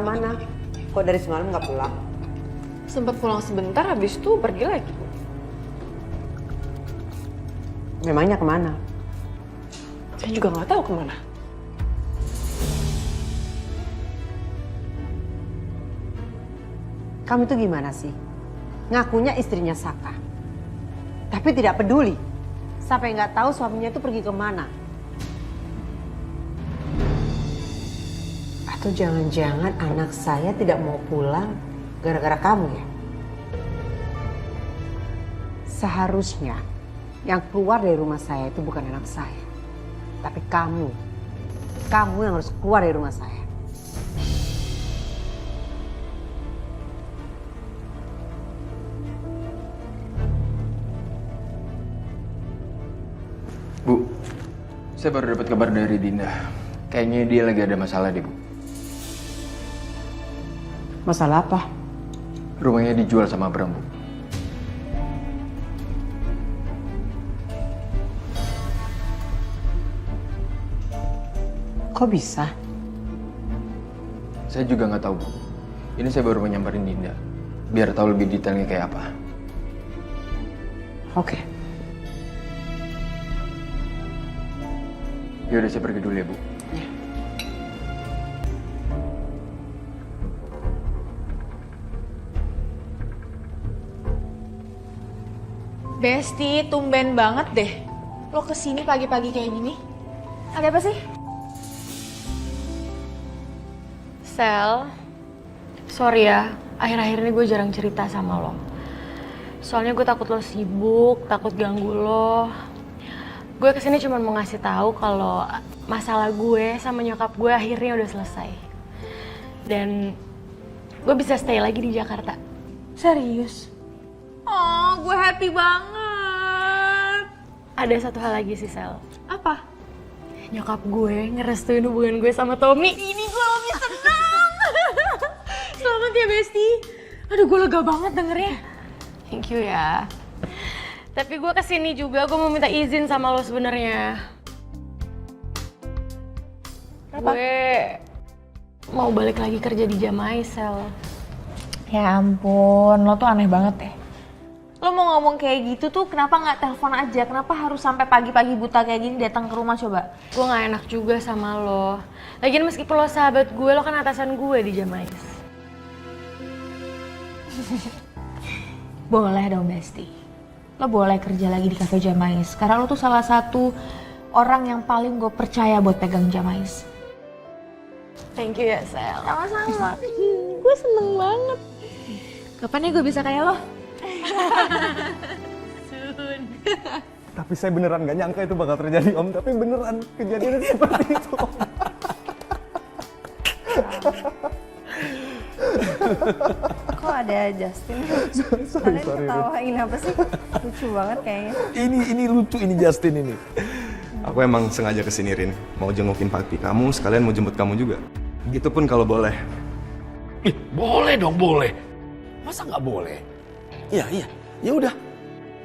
kemana-mana. Kok dari semalam nggak pulang? Sempat pulang sebentar, habis itu pergi lagi. Memangnya kemana? Saya juga nggak tahu kemana. Kamu itu gimana sih? Ngakunya istrinya Saka. Tapi tidak peduli. Sampai nggak tahu suaminya itu pergi kemana. Atau jangan-jangan anak saya tidak mau pulang gara-gara kamu ya? Seharusnya yang keluar dari rumah saya itu bukan anak saya. Tapi kamu. Kamu yang harus keluar dari rumah saya. Bu, saya baru dapat kabar dari Dinda. Kayaknya dia lagi ada masalah deh, Bu. Masalah apa? Rumahnya dijual sama Abram, Bu. Kok bisa? Saya juga nggak tahu, Bu. Ini saya baru mau nyamperin Dinda. Biar tahu lebih detailnya kayak apa. Oke. Yaudah, saya pergi dulu ya, Bu. Besti, tumben banget deh. Lo kesini pagi-pagi kayak gini. Ada apa sih? Sel, sorry ya, akhir-akhir ini gue jarang cerita sama lo. Soalnya gue takut lo sibuk, takut ganggu lo. Gue kesini cuma mau ngasih tahu kalau masalah gue sama nyokap gue akhirnya udah selesai. Dan gue bisa stay lagi di Jakarta. Serius? Oh, gue happy banget. Ada satu hal lagi sih, Sel. Apa? Nyokap gue ngerestuin hubungan gue sama Tommy. Ini gue lebih senang. Selamat ya, Besti. Aduh, gue lega banget dengernya. Thank you ya. Tapi gue kesini juga, gue mau minta izin sama lo sebenarnya. Apa? Gue mau balik lagi kerja di Jamai, Sel. Ya ampun, lo tuh aneh banget ya. Lo mau ngomong kayak gitu tuh kenapa nggak telepon aja? Kenapa harus sampai pagi-pagi buta kayak gini datang ke rumah coba? Gue gak enak juga sama lo. Lagian meskipun lo sahabat gue, lo kan atasan gue di Jamais. Boleh dong, Besti. Lo boleh kerja lagi di Cafe Jamais. Karena lo tuh salah satu orang yang paling gue percaya buat pegang Jamais. Thank you ya, Sel. Sama-sama. Gue seneng banget. Kapan ya gue bisa kayak lo? Soon. Tapi saya beneran gak nyangka itu bakal terjadi, Om. Tapi beneran kejadiannya seperti itu, Om. Kok ada Justin? Sorry, Kalian ketawain apa sih? Lucu banget kayaknya. Ini lucu, ini Justin ini. Aku emang sengaja kesini, Rin. Mau jengukin papi kamu, sekalian mau jemput kamu juga. Gitu pun kalau boleh. Ih, boleh dong, boleh. Masa nggak boleh? Iya, iya. Ya udah.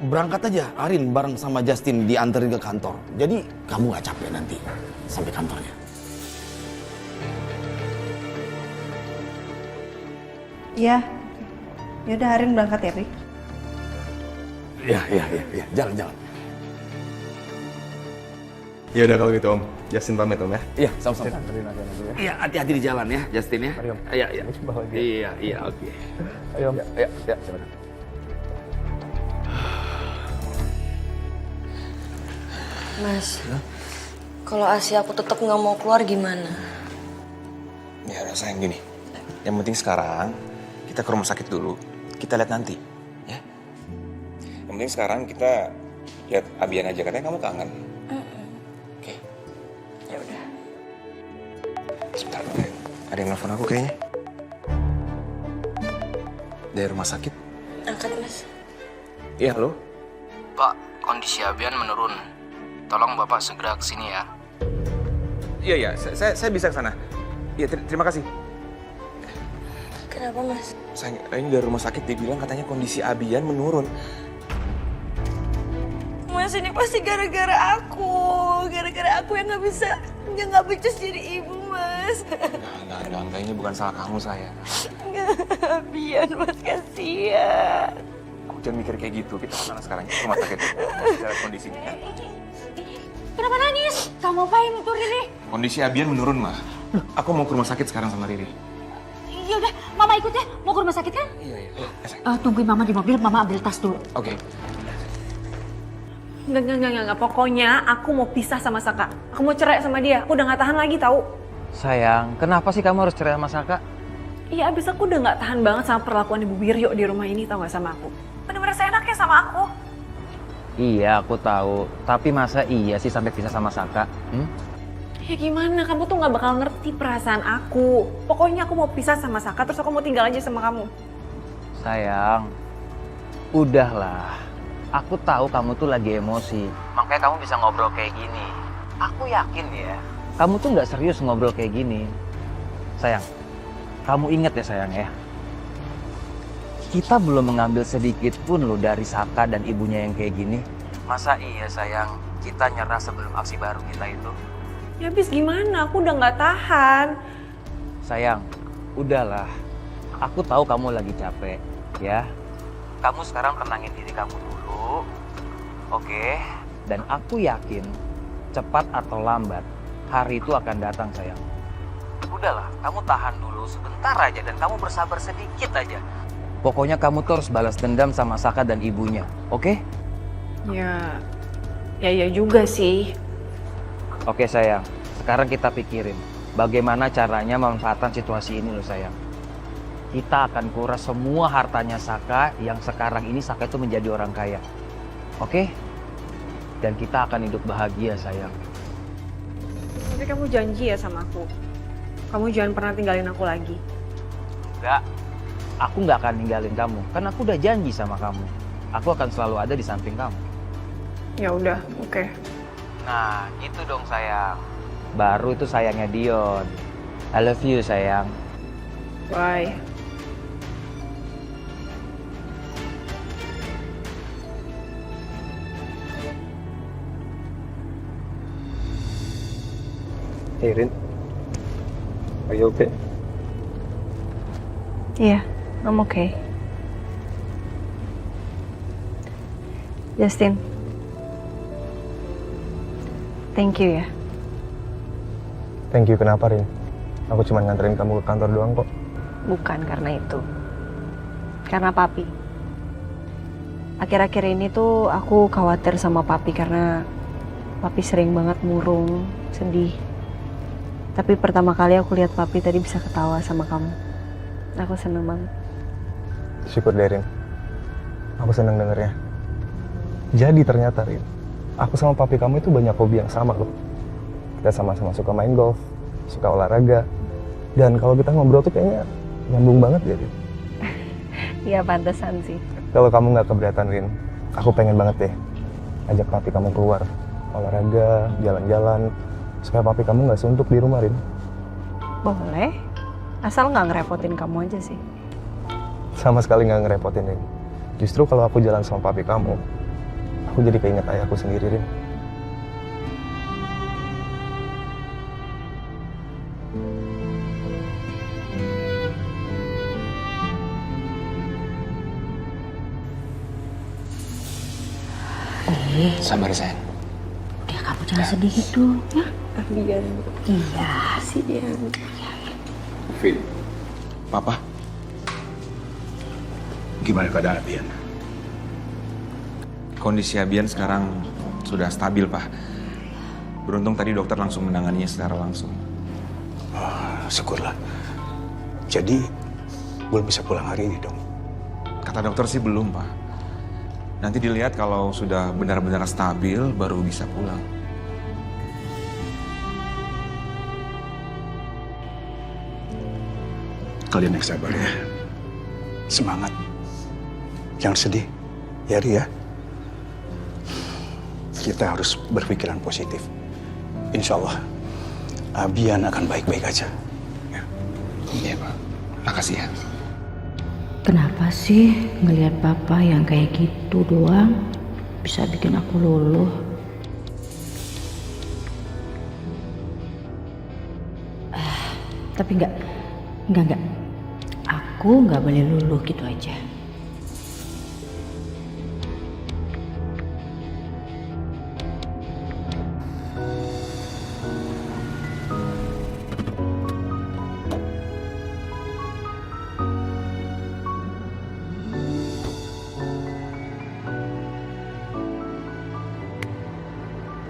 Berangkat aja Arin bareng sama Justin dianterin ke kantor. Jadi kamu nggak capek nanti sampai kantornya. Iya. Yaudah Arin berangkat ya, Pi. Iya, iya, iya, iya. Jalan. Ya udah kalau gitu, Om. Justin pamit, Om ya. Iya, sama-sama. Iya, hati-hati di jalan ya, Justin ya. Mari, Om. Iya, iya. Bahagia. Iya, oke. Ayo, Om. Iya, silakan. Mas, kalau Asia aku tetap nggak mau keluar gimana? Ya udah sayang gini, yang penting sekarang kita ke rumah sakit dulu, kita lihat nanti, ya. Yang penting sekarang kita lihat Abian aja, katanya kamu kangen. Oke, ya udah. Sebentar, ada yang nelfon aku kayaknya. Dari rumah sakit. Angkat, Mas. Iya, halo? Pak, kondisi Abian menurun. Tolong Bapak segera ke sini ya. Iya, saya bisa ke sana. Iya, terima kasih. Kenapa, Mas? Sayang, ini dari rumah sakit dibilang katanya kondisi Abian menurun. Mas, ini pasti gara-gara aku. Gara-gara aku yang nggak Anya nggak becus jadi ibu, Mas. Enggak, ini bukan salah kamu, sayang. Bian, Mas, kasihan. Kamu jangan mikir kayak gitu, kita kesana sekarang, ke rumah sakit. Kita lihat kondisinya, ya. Kenapa nangis? Kamu apain itu Riri? Kondisi Abian menurun, Ma. Aku mau ke rumah sakit sekarang sama Riri. Ya udah, Mama ikut ya. Mau ke rumah sakit kan? Iya. Tungguin Mama di mobil, Mama ambil tas dulu. Oke. Enggak. Pokoknya aku mau pisah sama Saka. Aku mau cerai sama dia. Aku udah gak tahan lagi tahu. Sayang, kenapa sih kamu harus cerai sama Saka? Iya, abis aku udah gak tahan banget sama perlakuan Ibu Wiryo di rumah ini, tau gak sama aku. Bener-bener seenaknya sama aku. Iya, aku tahu. Tapi masa iya sih sampai pisah sama Saka? Ya gimana, kamu tuh gak bakal ngerti perasaan aku. Pokoknya aku mau pisah sama Saka, terus aku mau tinggal aja sama kamu. Sayang, udahlah. Aku tahu kamu tuh lagi emosi. Makanya kamu bisa ngobrol kayak gini. Aku yakin ya, kamu tuh nggak serius ngobrol kayak gini. Sayang, kamu inget ya sayang ya. Kita belum mengambil sedikit pun loh dari Saka dan ibunya yang kayak gini. Masa iya sayang, kita nyerah sebelum aksi baru kita itu? Ya abis gimana, aku udah gak tahan. Sayang, udahlah. Aku tahu kamu lagi capek, ya. Kamu sekarang tenangin diri kamu dulu, oke? Dan aku yakin, cepat atau lambat, hari itu akan datang sayang. Udahlah, kamu tahan dulu sebentar aja dan kamu bersabar sedikit aja. Pokoknya kamu tuh harus balas dendam sama Saka dan ibunya, oke? Ya juga sih. Oke sayang, sekarang kita pikirin bagaimana caranya memanfaatkan situasi ini loh sayang. Kita akan kuras semua hartanya Saka yang sekarang ini Saka itu menjadi orang kaya. Oke? Dan kita akan hidup bahagia sayang. Tapi kamu janji ya sama aku. Kamu jangan pernah tinggalin aku lagi. Enggak, aku nggak akan ninggalin kamu. Kan aku udah janji sama kamu. Aku akan selalu ada di samping kamu. Ya udah, oke. Nah, gitu dong sayang. Baru itu sayangnya Dion. I love you sayang. Bye. Hey Rin, are you okay? Iya, I'm okay. Justin, thank you ya. Thank you, kenapa Rin? Aku cuma nganterin kamu ke kantor doang kok. Bukan karena itu. Karena papi. Akhir-akhir ini tuh aku khawatir sama papi karena papi sering banget murung, sedih. Tapi pertama kali aku lihat papi tadi bisa ketawa sama kamu. Aku seneng banget. Syukur deh Rin. Aku seneng dengernya. Jadi ternyata Rin, aku sama papi kamu itu banyak hobi yang sama loh. Kita sama-sama suka main golf, suka olahraga. Dan kalau kita ngobrol tuh kayaknya nyambung banget ya Rin. Iya pantesan sih. Kalau kamu nggak keberatan Rin, aku pengen banget deh ajak papi kamu keluar. Olahraga, jalan-jalan, supaya papi kamu nggak suntuk di rumah Rin. Boleh. Asal nggak ngerepotin kamu aja sih. Sama sekali nggak ngerepotin Rin. Justru kalau aku jalan sama papi kamu, aku jadi keinget ayahku sendiri Rin. Sabar sayang. Udah kamu jangan sedih gitu ya. Bian. Iya sih Bian. Vin, Papa, gimana keadaan Abian? Kondisi Abian sekarang sudah stabil, Pak. Beruntung tadi dokter langsung menanganinya secara langsung. Oh, syukurlah. Jadi, belum bisa pulang hari ini dong? Kata dokter sih belum, Pak. Nanti dilihat kalau sudah benar-benar stabil, baru bisa pulang. Kalian yang sabar ya. Semangat. Jangan sedih. Ya, Ri ya. Kita harus berpikiran positif. Insya Allah, Abian akan baik-baik aja. Ya. Iya, Pak. Makasih ya. Kenapa sih ngelihat papa yang kayak gitu doang bisa bikin aku luluh? Tapi enggak. Aku nggak boleh luluh gitu aja.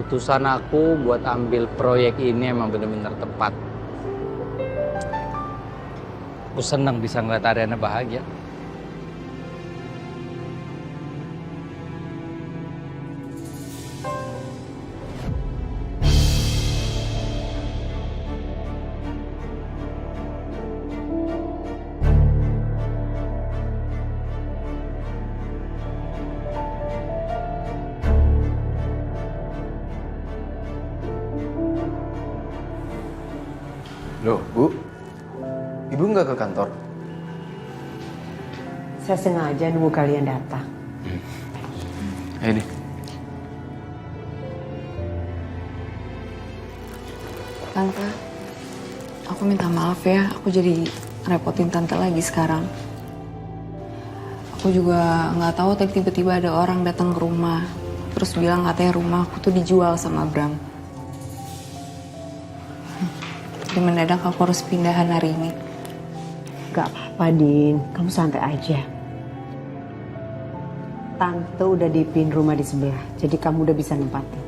Keputusan aku buat ambil proyek ini emang benar-benar tepat. Aku senang bisa ngeliat Ariana bahagia. Loh, Bu. Ibu nggak ke kantor? Saya sengaja nunggu kalian datang. Ayo deh. Tante, aku minta maaf ya, aku jadi repotin tante lagi sekarang. Aku juga nggak tahu tadi tiba-tiba ada orang datang ke rumah, terus bilang katanya rumah aku tuh dijual sama Bram. Jadi mendadak aku harus pindahan hari ini. Gak apa-apa, Din. Kamu santai aja. Tante udah dipin rumah di sebelah, jadi kamu udah bisa nempatin.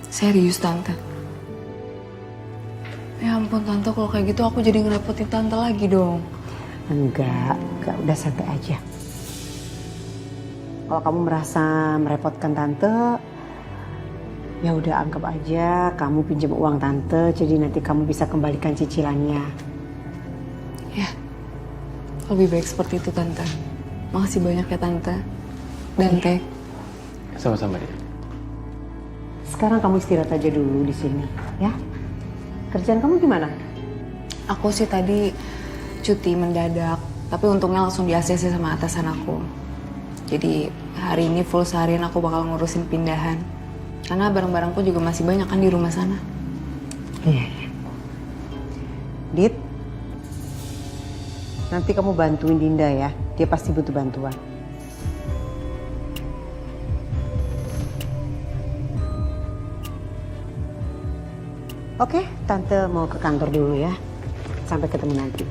Serius, Tante? Ya ampun, Tante, kalau kayak gitu aku jadi ngerepotin Tante lagi dong. Enggak, udah santai aja. Kalau kamu merasa merepotkan Tante, ya udah anggap aja kamu pinjam uang Tante, jadi nanti kamu bisa kembalikan cicilannya. Ya, lebih baik seperti itu, Tante. Makasih banyak ya, Tante. Dan Teh. Sama-sama deh. Sekarang kamu istirahat aja dulu di sini, ya. Kerjaan kamu gimana? Aku sih tadi cuti mendadak, tapi untungnya langsung di ACC sama atasan aku. Jadi hari ini full seharian aku bakal ngurusin pindahan. Karena barang-barangku juga masih banyak kan di rumah sana. Iya. Dit, nanti kamu bantuin Dinda ya. Dia pasti butuh bantuan. Oke, Tante mau ke kantor dulu ya. Sampai ketemu nanti.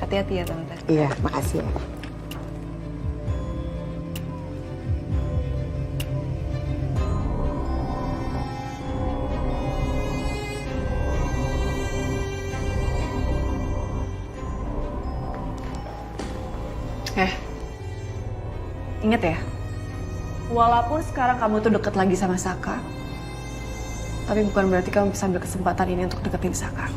Hati-hati ya, Tante. Iya, makasih ya. Ingat ya, walaupun sekarang kamu tuh deket lagi sama Saka, tapi bukan berarti kamu bisa ambil kesempatan ini untuk deketin Saka.